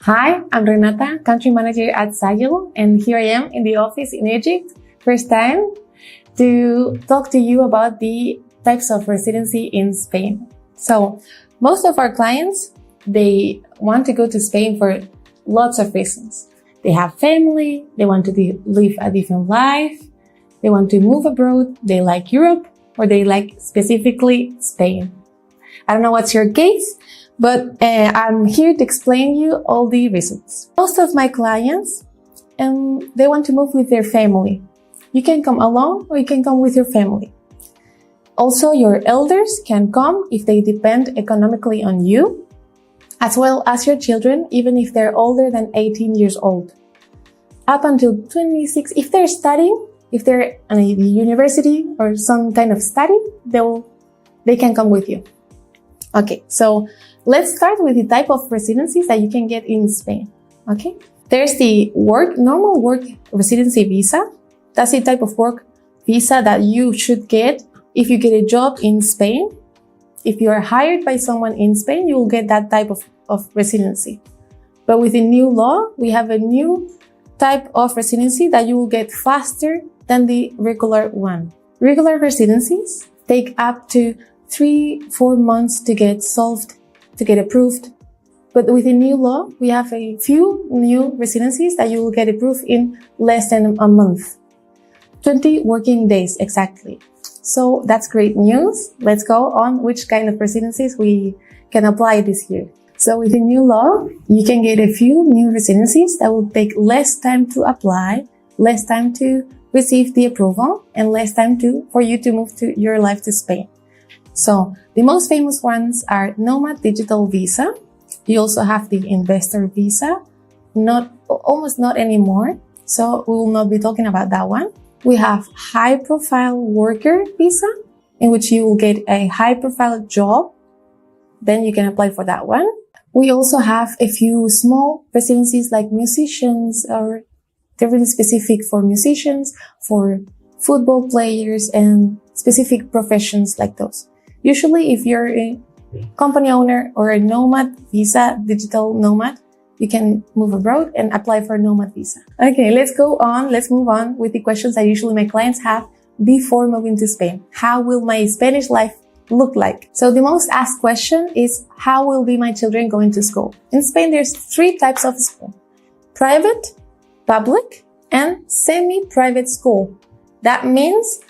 Hi, I'm Renata, country manager at Sagil, and here I am in the office in Egypt, first time to talk to you about the types of residency in Spain. So, most of our clients, they want to go to Spain for lots of reasons. They have family, they want to live a different life, they want to move abroad, they like Europe, or they like specifically Spain. I don't know what's your case, but I'm here to explain you all the reasons. Most of my clients, they want to move with their family. You can come alone or you can come with your family. Also, your elders can come if they depend economically on you, as well as your children, even if they're older than 18 years old. Up until 26, if they're studying, if they're at a university or some kind of study, they can come with you. Okay, so let's start with the type of residencies that you can get in Spain. Okay, there's the normal work residency visa. That's the type of work visa that you should get if you get a job in Spain. If you are hired by someone in Spain, you will get that type of residency. But with the new law, we have a new type of residency that you will get faster than the regular one. Regular residencies take up to 3-4 months to get solved, to get approved. But with the new law, we have a few new residencies that you will get approved in less than a month. 20 working days exactly. So that's great news. Let's go on which kind of residencies we can apply this year. So with the new law, you can get a few new residencies that will take less time to apply, less time to receive the approval, and less time for you to move to your life to Spain. So the most famous ones are Nomad Digital Visa. You also have the Investor Visa. Almost not anymore. So we will not be talking about that one. We have High Profile Worker Visa, in which you will get a high profile job. Then you can apply for that one. We also have a few small residencies like musicians, or they're really specific for musicians, for football players, and specific professions like those. Usually, if you're a company owner or a nomad visa, digital nomad, you can move abroad and apply for a nomad visa. Okay, let's move on with the questions that usually my clients have before moving to Spain. How will my Spanish life look like? So the most asked question is, how will be my children going to school? In Spain, there's 3 types of school: private, public, and semi-private school. That means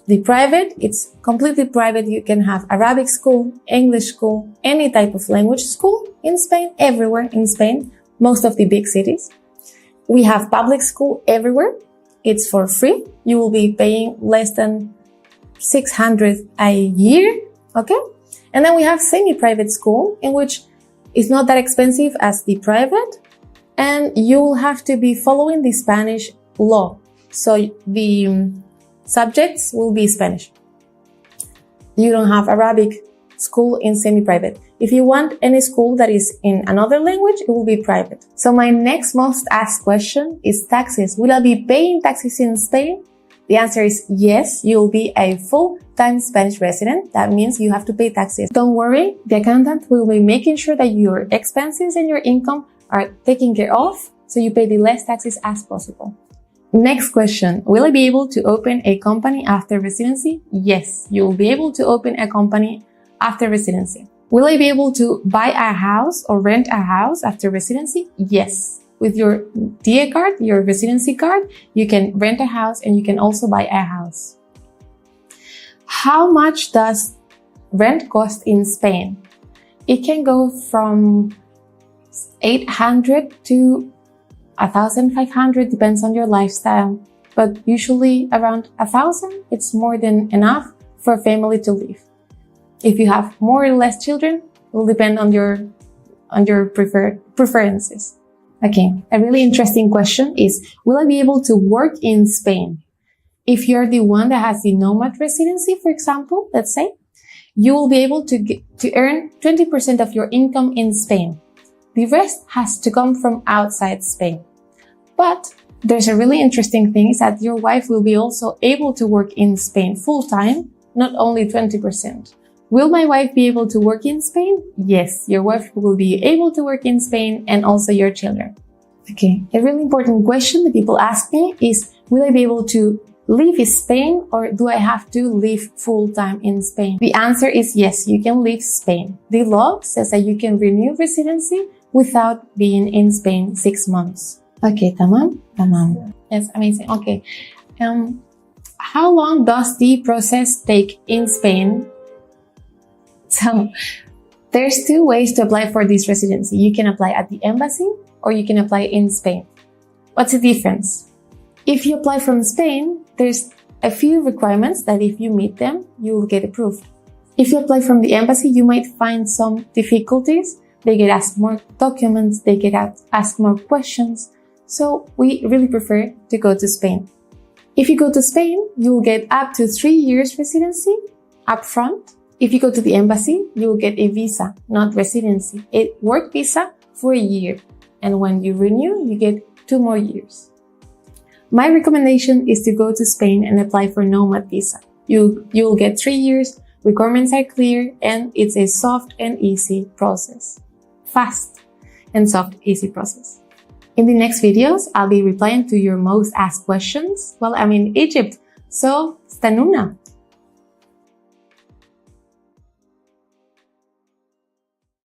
the private, it's completely private. You can have Arabic school, English school, any type of language school in Spain, everywhere in Spain, most of the big cities. We have public school everywhere. It's for free. You will be paying less than 600 a year, okay? And then we have semi-private school, in which it's not that expensive as the private, and you will have to be following the Spanish law. So the subjects will be Spanish. You don't have Arabic school in semi-private. If you want any school that is in another language, it will be private. So my next most asked question is taxes. Will I be paying taxes in Spain? The answer is yes, you will be a full-time Spanish resident. That means you have to pay taxes. Don't worry, the accountant will be making sure that your expenses and your income are taken care of, so you pay the less taxes as possible. Next question, will I be able to open a company after residency? Yes, you will be able to open a company after residency. Will I be able to buy a house or rent a house after residency? Yes. With your DA card, your residency card, you can rent a house and you can also buy a house. How much does rent cost in Spain? It can go from 800 to 1,500, depends on your lifestyle, but usually around 1,000, it's more than enough for a family to live. If you have more or less children, it will depend on your preferences. Okay, a really interesting question is, will I be able to work in Spain? If you're the one that has the nomad residency, for example, let's say, you will be able to earn 20% of your income in Spain. The rest has to come from outside Spain. But there's a really interesting thing is that your wife will be also able to work in Spain full-time, not only 20%. Will my wife be able to work in Spain? Yes, your wife will be able to work in Spain and also your children. Okay, a really important question that people ask me is, will I be able to live in Spain or do I have to live full-time in Spain? The answer is yes, you can leave Spain. The law says that you can renew residency without being in Spain 6 months. Okay, tamam? Tamam. Yes, amazing. Okay. How long does the process take in Spain? So, there's 2 ways to apply for this residency. You can apply at the embassy or you can apply in Spain. What's the difference? If you apply from Spain, there's a few requirements that if you meet them, you will get approved. If you apply from the embassy, you might find some difficulties. They get asked more documents, they get asked more questions. So we really prefer to go to Spain. If you go to Spain, you will get up to 3 years residency upfront. If you go to the embassy, you will get a visa, not residency, a work visa for a year. And when you renew, you get 2 more years. My recommendation is to go to Spain and apply for nomad visa. You'll get 3 years, requirements are clear, and it's a soft and easy process. Fast and soft, easy process. In the next videos, I'll be replying to your most asked questions while I'm in Egypt. So, stanuna!